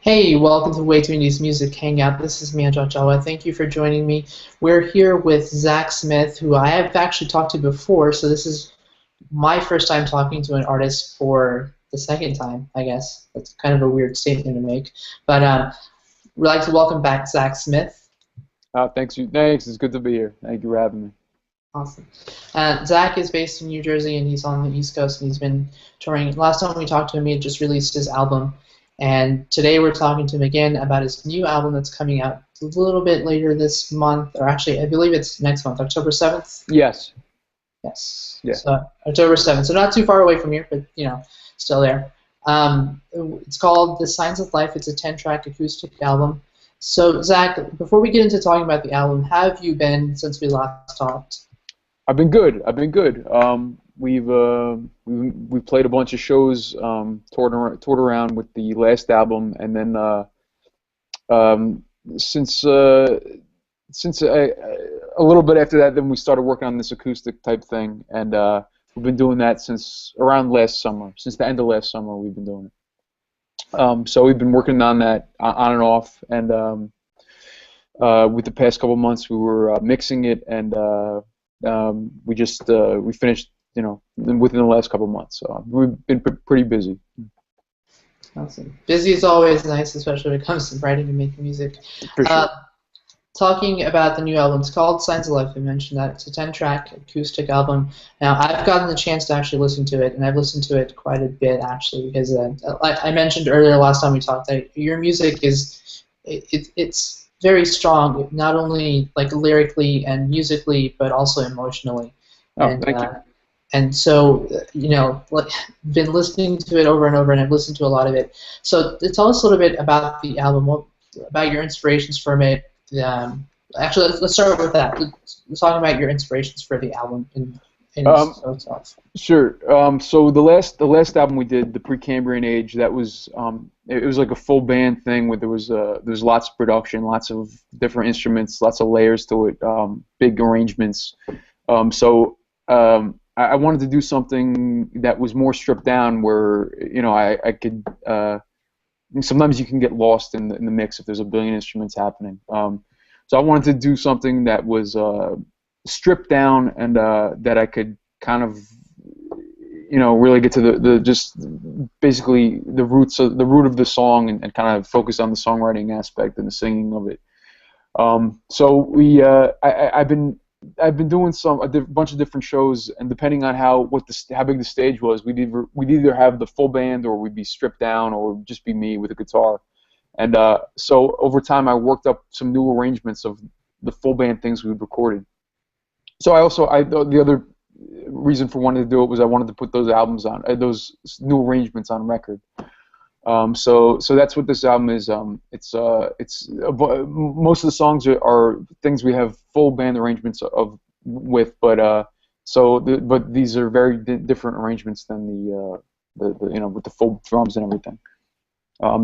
Hey, welcome to Way Too Indie's Music Hangout. This is Mia Jajawa. Thank you for joining me. We're here with Zak Smith, who I have actually talked to before, so this is my first time talking to an artist for the second time, I guess. That's kind of a weird statement to make. But we'd like to welcome back Zak Smith. Thanks. Thanks. It's good to be here. Thank you for having me. Awesome. Zak is based in New Jersey, and he's on the East Coast, and he's been touring. Last time we talked to him, he had just released his album. And today we're talking to him again about his new album that's coming out a little bit later this month, or actually I believe it's next month, October 7th? Yes. Yes. Yeah. So October 7th, so not too far away from here, but still there. It's called The Signs of Life. It's a 10-track acoustic album. So Zak, before we get into talking about the album, how have you been since we last talked? I've been good. We've played a bunch of shows, toured around with the last album, and then since a little bit after that, then we started working on this acoustic type thing, and we've been doing that since around last summer. Since the end of last summer, we've been doing it. So we've been working on that on and off, and with the past couple months, we were mixing it, and we finished, within the last couple months. So we've been pretty busy. Awesome. Busy is always nice, especially when it comes to writing and making music. For sure. Talking about the new album, it's called Signs of Life. I mentioned that. It's a 10-track acoustic album. Now, I've gotten the chance to actually listen to it, and I've listened to it quite a bit, actually, because I mentioned earlier last time we talked that your music it's very strong, not only like lyrically and musically, but also emotionally. Oh, thank you. And so, been listening to it over and over, and I've listened to a lot of it. So, tell us a little bit about the album, about your inspirations from it. Actually, let's start with that. Let's talk about your inspirations for the album in itself. Sure. So the last album we did, the Precambrian Age, that was it was like a full band thing where there was lots of production, lots of different instruments, lots of layers to it, big arrangements. So I wanted to do something that was more stripped down, where I could. Sometimes you can get lost in the mix if there's a billion instruments happening. So I wanted to do something that was stripped down, and that I could kind of, really get to the just basically the root of the song, and kind of focus on the songwriting aspect and the singing of it. So I've been doing a bunch of different shows, and depending on how big the stage was, we'd either have the full band, or we'd be stripped down, or just be me with a guitar. And so over time, I worked up some new arrangements of the full band things we'd recorded. So the other reason for wanting to do it was I wanted to put those those new arrangements on record. So that's what this album is. It's most of the songs are things we have full band arrangements with, but these are very different arrangements than the with the full drums and everything.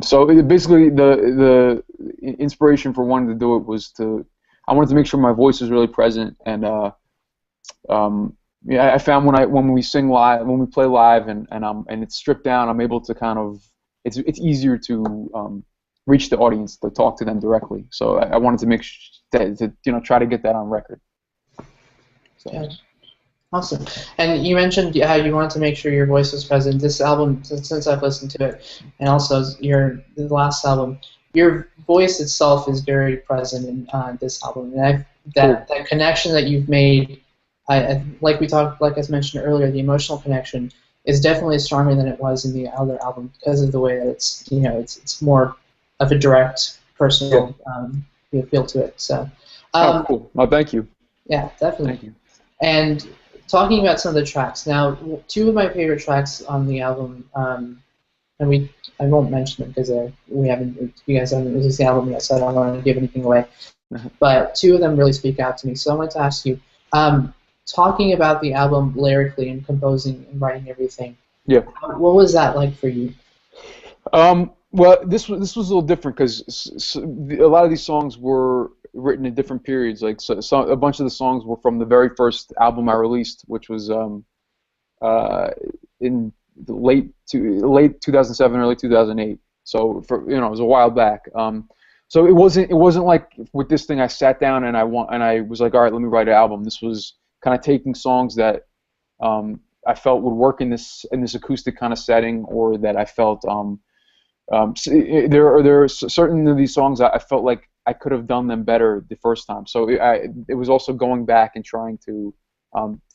So basically the inspiration for wanting to do it was I wanted to make sure my voice was really present, and I found when we sing live, when we play live, and it's stripped down, I'm able to kind of it's easier to reach the audience, to talk to them directly. So I wanted to make try to get that on record. So. Yeah. Awesome. And you mentioned how you wanted to make sure your voice was present. This album, since I've listened to it, and also the last album, your voice itself is very present in this album. And that connection that you've made, like I mentioned earlier, the emotional connection is definitely stronger than it was in the other album, because of the way that it's more of a direct, personal feel to it. So. Cool. Well, thank you. Yeah, definitely. Thank you. And talking about some of the tracks, now, two of my favorite tracks on the album, and I won't mention them because you guys haven't released the album yet, so I don't want to give anything away. But two of them really speak out to me. So I wanted to ask you, talking about the album lyrically and composing and writing everything. Yeah. What was that like for you? Well, this was a little different, because a lot of these songs were written in different periods. Like a bunch of the songs were from the very first album I released, which was in late 2007, early 2008. So it was a while back. So it wasn't like with this thing I sat down and I was like, all right, let me write an album. This was kind of taking songs that I felt would work in this acoustic kind of setting, or that I felt there are certain of these songs I felt like I could have done them better the first time. So it was also going back and trying to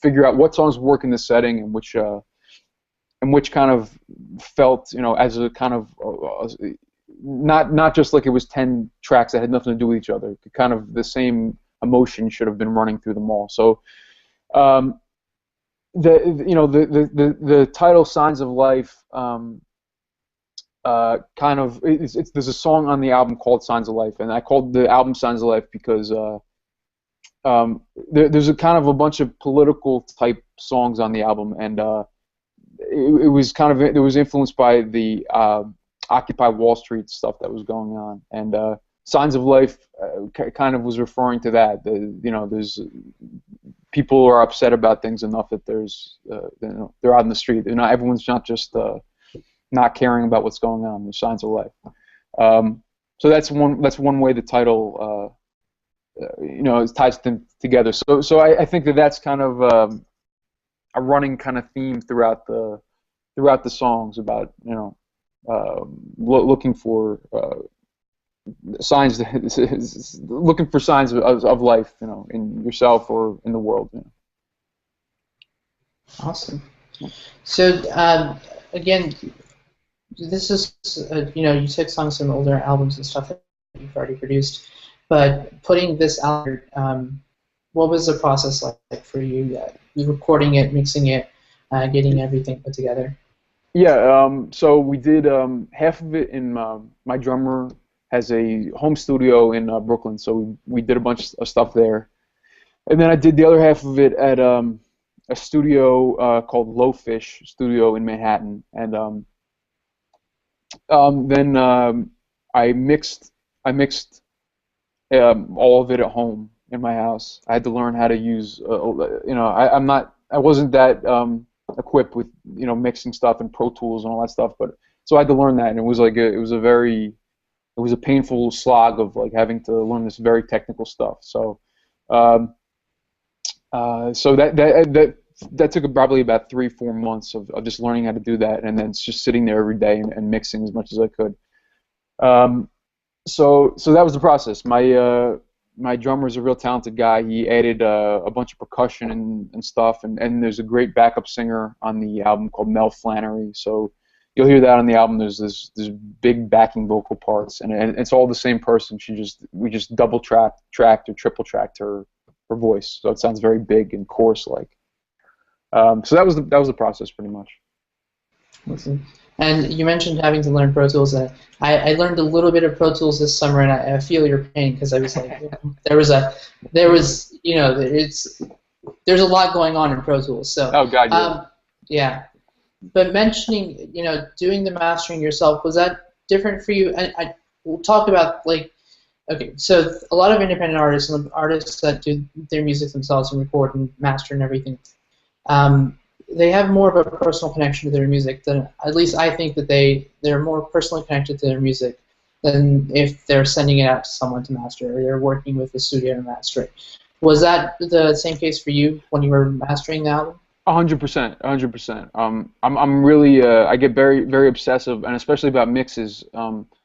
figure out what songs work in this setting, and which kind of felt, as a kind of not just like it was 10 tracks that had nothing to do with each other. Kind of the same emotion should have been running through them all. So the title "Signs of Life" kind of there's a song on the album called "Signs of Life," and I called the album "Signs of Life" because there's a kind of a bunch of political type songs on the album, and it was kind of, it was influenced by the Occupy Wall Street stuff that was going on, and Signs of Life kind of was referring to that. There's people are upset about things enough that they're out in the street. Everyone's not just not caring about what's going on. There's signs of life. So that's one way the title it ties them together. So I think that's kind of a running kind of theme throughout the songs about looking for signs, looking for signs of life, in yourself or in the world. Awesome. So again, this is you took songs from older albums and stuff that you've already produced, but putting this out, what was the process like for you? Recording it, mixing it, getting everything put together. Yeah, so we did half of it in my drummer has a home studio in Brooklyn, so we did a bunch of stuff there, and then I did the other half of it at a studio called Low Fish Studio in Manhattan, and then I mixed all of it at home in my house. I had to learn how to use I wasn't that equipped with mixing stuff and Pro Tools and all that stuff, but so I had to learn that, and it was like it was a painful slog of like having to learn this very technical stuff. So so that took probably about 3-4 months of just learning how to do that, and then just sitting there every day and mixing as much as I could. So that was the process. My drummer's a real talented guy. He added a bunch of percussion and stuff, and there's a great backup singer on the album called Mel Flannery. So you'll hear that on the album. There's this big backing vocal parts, and it's all the same person. We just double tracked or triple tracked her voice, so it sounds very big and chorus like. So that was the process pretty much. Awesome. And you mentioned having to learn Pro Tools. I learned a little bit of Pro Tools this summer, and I feel your pain because I was like, there's a lot going on in Pro Tools. So oh God, yeah. Yeah. But mentioning, doing the mastering yourself, was that different for you? And we'll talk about okay, so a lot of independent artists and artists that do their music themselves and record and master and everything, they have more of a personal connection to their music than, at least I think that they're more personally connected to their music than if they're sending it out to someone to master or they're working with the studio to master it. Was that the same case for you when you were mastering the album? 100%, 100%. I'm really I get very, very obsessive, and especially about mixes.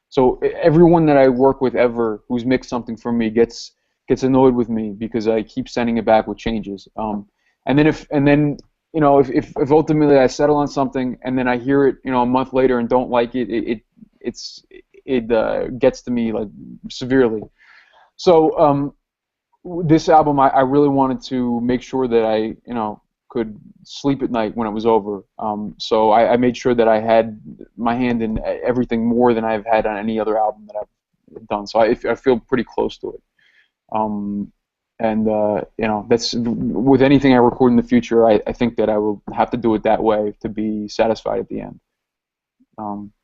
So everyone that I work with ever who's mixed something for me gets annoyed with me because I keep sending it back with changes. And then if ultimately I settle on something and then I hear it a month later and don't like it, it gets to me like severely. So this album I really wanted to make sure that I could sleep at night when it was over. So I made sure that I had my hand in everything more than I've had on any other album that I've done. So I feel pretty close to it. And that's with anything I record in the future. I think that I will have to do it that way to be satisfied at the end.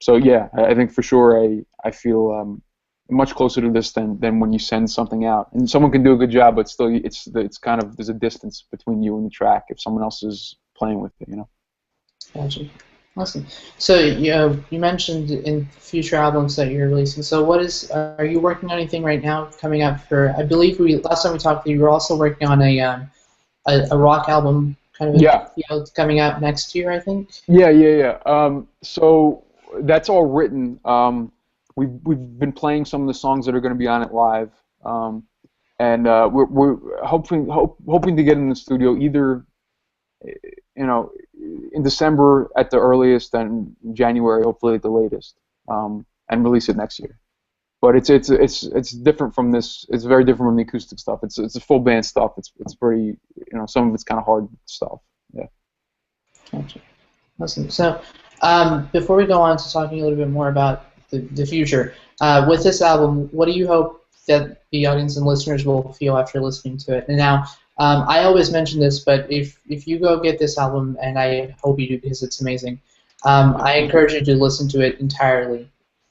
So yeah, I think for sure I feel much closer to this than when you send something out. And someone can do a good job, but still it's kind of, there's a distance between you and the track if someone else is playing with it. Gotcha. Awesome. So you mentioned in future albums that you're releasing. So what is are you working on anything right now coming up for? I believe we last time we talked, you were also working on a rock album kind of Yeah. coming out next year, I think. Yeah. So that's all written. We've been playing some of the songs that are going to be on it live, and we're hoping to get in the studio either in December at the earliest, and January hopefully at the latest, and release it next year. But it's different from this. It's very different from the acoustic stuff. It's a full band stuff. It's pretty some of it's kind of hard stuff. Yeah. Gotcha. Awesome. So before we go on to talking a little bit more about the future, with this album, what do you hope that the audience and listeners will feel after listening to it? And now, I always mention this, but if you go get this album, and I hope you do because it's amazing, I encourage you to listen to it entirely.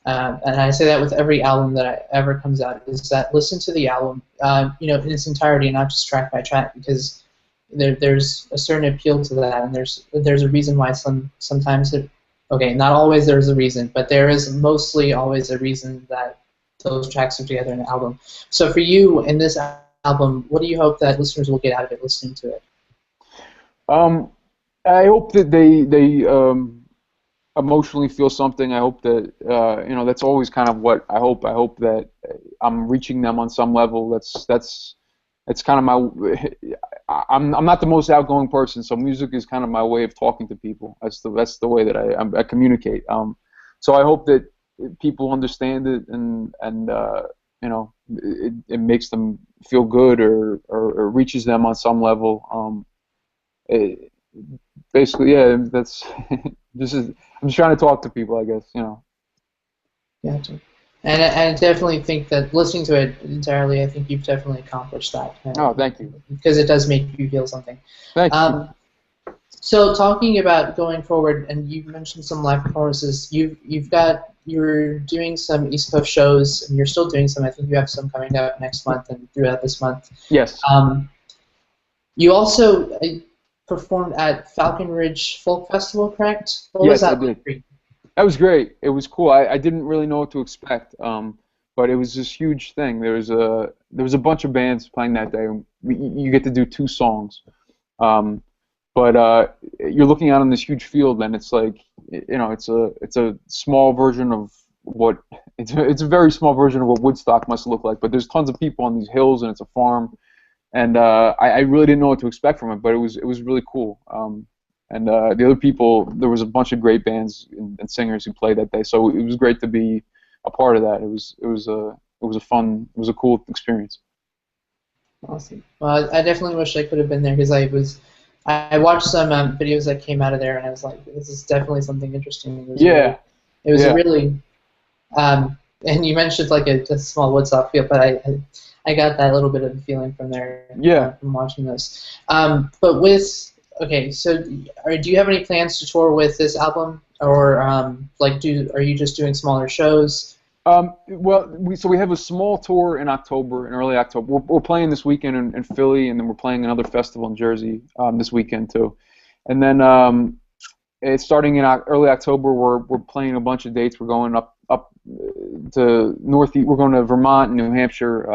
And I say that with every album that ever comes out, is that listen to the album, in its entirety, and not just track by track, because there's a certain appeal to that, and there's a reason why sometimes not always there's a reason, but there is mostly always a reason that those tracks are together in an album. So for you in this album, what do you hope that listeners will get out of it listening to it? I hope that they emotionally feel something. I hope that that's always kind of what I hope. I hope that I'm reaching them on some level. That's kind of my. I'm not the most outgoing person, so music is kind of my way of talking to people. That's the way that I communicate. So I hope that people understand it, and it makes them feel good, or reaches them on some level. Basically, yeah, that's I'm just trying to talk to people, I guess. Gotcha. And I definitely think that listening to it entirely, I think you've definitely accomplished that. Oh, thank you. Because it does make you feel something. Thank you. So talking about going forward, and you mentioned some live performances. You're doing some East Coast shows, and you're still doing some. I think you have some coming up next month and throughout this month. Yes. You also performed at Falcon Ridge Folk Festival, correct? What was that I did. That was great. It was cool. I didn't really know what to expect, but it was this huge thing. There was a bunch of bands playing that day. You get to do 2 songs, but you're looking out on this huge field, and it's like it's a small version of what it's a very small version of what Woodstock must look like. But there's tons of people on these hills, and it's a farm, and I really didn't know what to expect from it, but it was really cool. And the other people, there was a bunch of great bands and singers who played that day, so it was great to be a part of that. It was a cool experience. Awesome. Well, I definitely wish I could have been there, because I watched some videos that came out of there, and I was like, this is definitely something interesting. It was really, and you mentioned like a small Woodstock feel, but I got that little bit of a feeling from there. Yeah. From watching this, but with. Okay, so do you have any plans to tour with this album, or are you just doing smaller shows? Well, we have a small tour in early October. We're playing this weekend in Philly, and then we're playing another festival in Jersey this weekend too. And then it's starting in early October. We're playing a bunch of dates. We're going up to Northeast. We're going to Vermont and New Hampshire.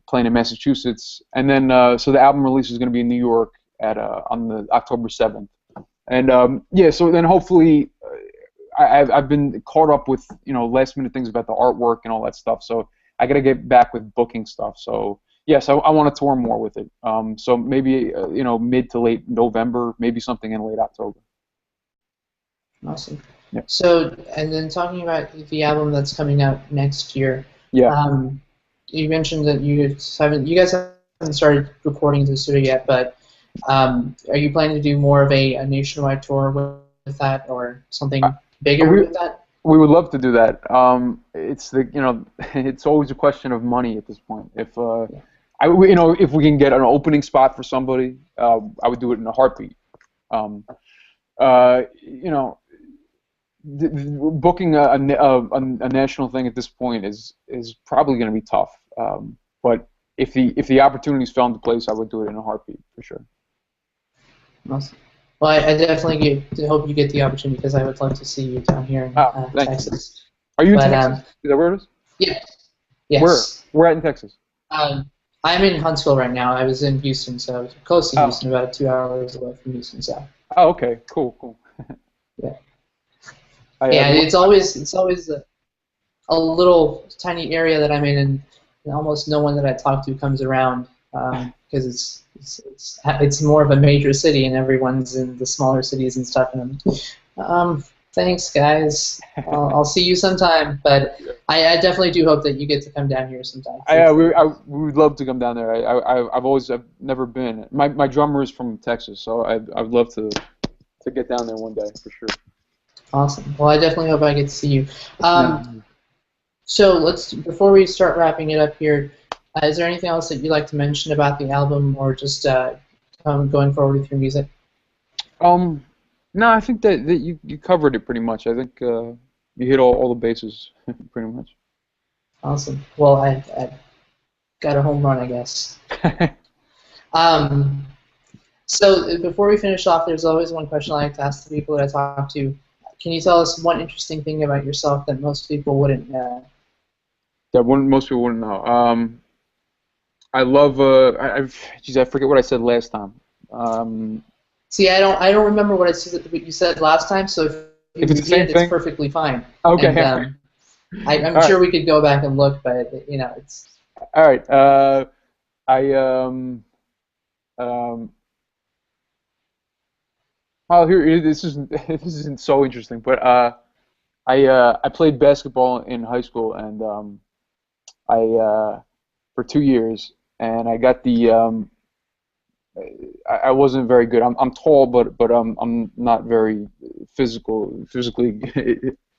Playing in Massachusetts, and then so the album release is going to be in New York on the October 7th, and so then hopefully I've been caught up with last minute things about the artwork and all that stuff, so I got to get back with booking stuff. So yes, I want to tour more with it. So maybe mid to late November, maybe something in late October. Awesome. Yeah. So, and then talking about the album that's coming out next year. Yeah. You mentioned that you guys haven't started recording in the studio yet, but are you planning to do more of a nationwide tour with that, or something bigger with that? We would love to do that. It's always a question of money at this point. If we can get an opening spot for somebody, I would do it in a heartbeat. Booking a national thing at this point is probably going to be tough. But if the opportunities fell into place, I would do it in a heartbeat for sure. Awesome. Well, I definitely hope you get the opportunity because I would love to see you down here in Thanks. Texas. Are you in But Texas? Is that where it is? yeah, Where? yes. Where at in Texas? I'm in Huntsville right now. I was in Houston, so close to Oh. Houston, about 2 hours away from Houston. So Oh, okay. Cool. yeah, I yeah. the one, It's always a little tiny area that I'm in, and almost no one that I talk to comes around because it's more of a major city, and everyone's in the smaller cities and stuff. And thanks, guys. I'll see you sometime, but I definitely do hope that you get to come down here sometime. we would love to come down there. I've never been. My drummer is from Texas, so I'd love to get down there one day for sure. Awesome. Well, I definitely hope I get to see you. Yeah. So before we start wrapping it up here, is there anything else that you'd like to mention about the album, or just going forward with your music? No, I think that you covered it pretty much. I think you hit all the bases pretty much. Awesome. Well, I got a home run, I guess. So before we finish off, there's always one question I like to ask the people that I talk to. Can you tell us one interesting thing about yourself that most people wouldn't know? That most people wouldn't know. I love. Geez, I forget what I said last time. See, I don't remember what you said last time. So if it's the same thing, it's perfectly fine. Okay. And, I'm sure we could go back and look, but it's. All right. Oh, here this isn't so interesting, but I played basketball in high school, and for 2 years, and I got I wasn't very good. I'm tall, but I'm not very physically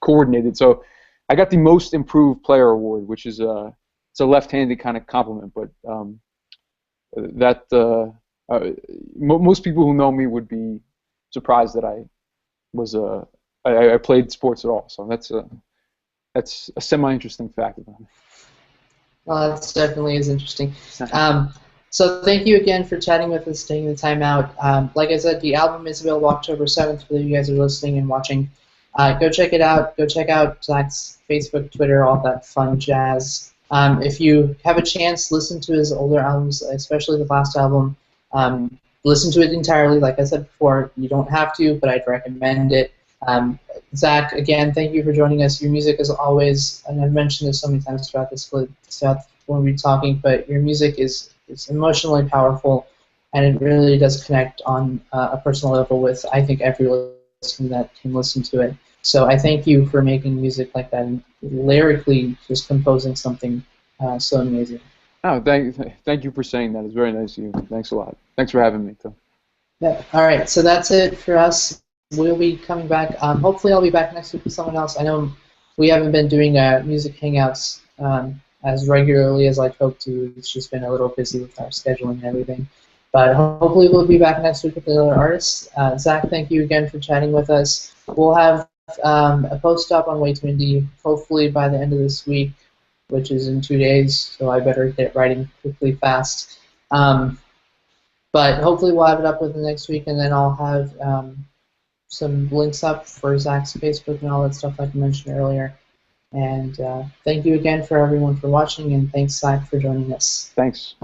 coordinated. So I got the most improved player award, which is it's a left-handed kind of compliment, but most people who know me would be surprised that I played sports at all. So that's a semi-interesting fact about me. Well, that definitely is interesting. So thank you again for chatting with us, taking the time out. Like I said, the album is available October 7th for you guys who are listening and watching. Go check it out. Go check out Zak's Facebook, Twitter, all that fun jazz. If you have a chance, listen to his older albums, especially the last album. Listen to it entirely. Like I said before, you don't have to, but I'd recommend it. Zak, again, thank you for joining us. Your music is always, and I've mentioned this so many times throughout when we're talking, but your music is emotionally powerful, and it really does connect on a personal level with, I think, every listener that can listen to it. So I thank you for making music like that and lyrically just composing something so amazing. Oh, thank you for saying that. It's very nice of you. Thanks a lot. Thanks for having me, too. Yeah. All right, so that's it for us. We'll be coming back. Hopefully I'll be back next week with someone else. I know we haven't been doing music hangouts as regularly as I'd hoped to. It's just been a little busy with our scheduling and everything. But hopefully we'll be back next week with another artist. Zak, thank you again for chatting with us. We'll have a post up on Way to Indie hopefully by the end of this week, which is in 2 days, so I better get writing quickly, fast. But hopefully we'll have it up within the next week, and then I'll have some links up for Zak's Facebook and all that stuff like I mentioned earlier. And thank you again for everyone for watching, and thanks, Zak, for joining us. Thanks.